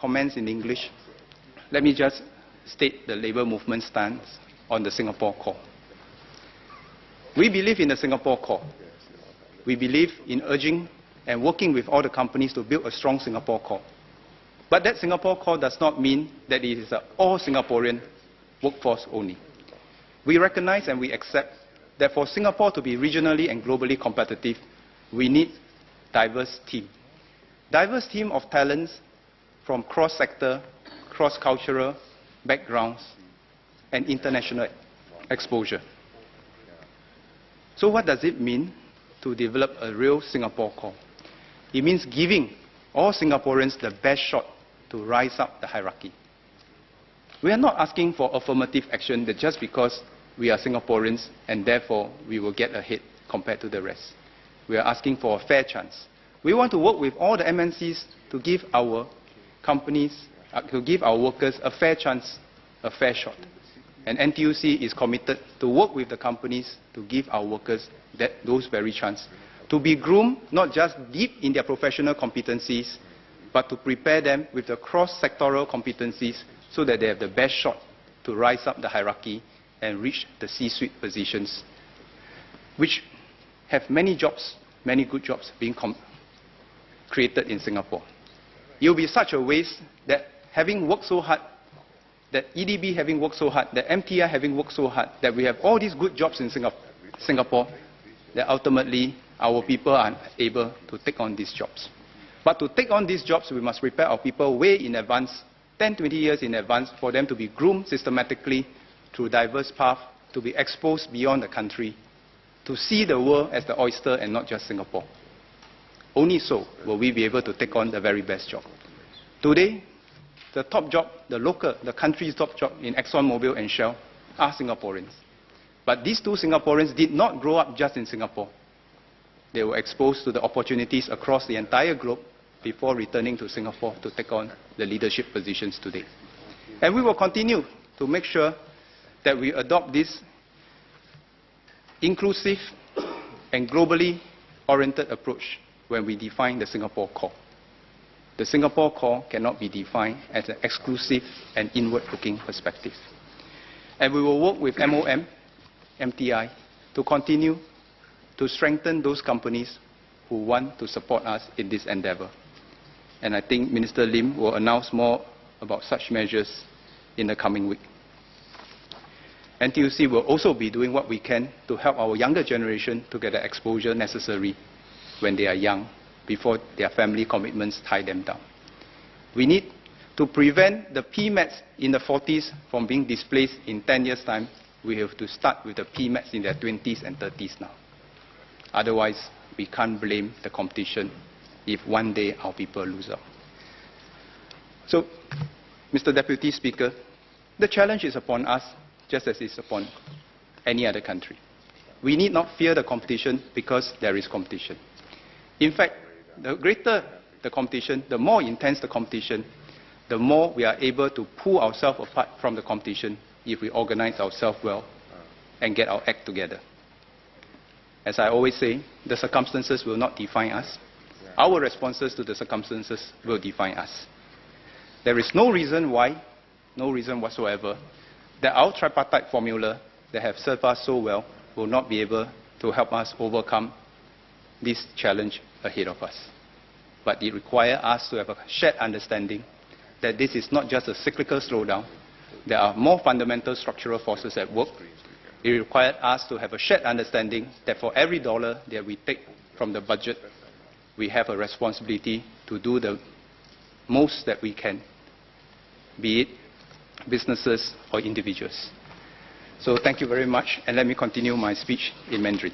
comments in English, let me just state the labour movement stance on the Singapore Core. We believe in the Singapore Core. We believe in urging and working with all the companies to build a strong Singapore Core. But that Singapore Core does not mean that it is an all Singaporean workforce only. We recognize and we accept that for Singapore to be regionally and globally competitive, we need diverse team. Diverse team of talents from cross-sector, cross-cultural backgrounds, and international exposure. So what does it mean to develop a real Singapore Core? It means giving all Singaporeans the best shot to rise up the hierarchy. We are not asking for affirmative action that just because we are Singaporeans and therefore we will get ahead compared to the rest. We are asking for a fair chance. We want to work with all the MNCs to give our companies, to give our workers a fair chance, a fair shot. And NTUC is committed to work with the companies to give our workers those very chances, to be groomed not just deep in their professional competencies, but to prepare them with the cross-sectoral competencies so that they have the best shot to rise up the hierarchy and reach the C-suite positions, which have many jobs, many good jobs being created in Singapore. It will be such a waste that having worked so hard, that EDB having worked so hard, that MTI having worked so hard, that we have all these good jobs in Singapore, that ultimately our people are able to take on these jobs. But to take on these jobs, we must prepare our people way in advance, 10, 20 years in advance, for them to be groomed systematically through diverse paths, to be exposed beyond the country, to see the world as the oyster and not just Singapore. Only so will we be able to take on the very best job. Today, the top job, the country's top job in ExxonMobil and Shell are Singaporeans. But these two Singaporeans did not grow up just in Singapore. They were exposed to the opportunities across the entire globe before returning to Singapore to take on the leadership positions today. And we will continue to make sure that we adopt this inclusive and globally oriented approach when we define the Singapore Core. The Singapore Core cannot be defined as an exclusive and inward-looking perspective. And we will work with MOM, MTI, to continue to strengthen those companies who want to support us in this endeavor. And I think Minister Lim will announce more about such measures in the coming week. NTUC will also be doing what we can to help our younger generation to get the exposure necessary when they are young, before their family commitments tie them down. We need to prevent the PMATs in the 40s from being displaced in 10 years' time. We have to start with the PMATs in their 20s and 30s now. Otherwise, we can't blame the competition if one day our people lose out. So, Mr. Deputy Speaker, the challenge is upon us just as it's upon any other country. We need not fear the competition because there is competition. In fact, the greater the competition, the more intense the competition, the more we are able to pull ourselves apart from the competition if we organize ourselves well and get our act together. As I always say, the circumstances will not define us. Our responses to the circumstances will define us. There is no reason why, no reason whatsoever, that our tripartite formula that have served us so well will not be able to help us overcome this challenge ahead of us. But it requires us to have a shared understanding that this is not just a cyclical slowdown. There are more fundamental structural forces at work. It requires us to have a shared understanding that for every dollar that we take from the budget, we have a responsibility to do the most that we can, be it businesses or individuals. So thank you very much, and let me continue my speech in Mandarin.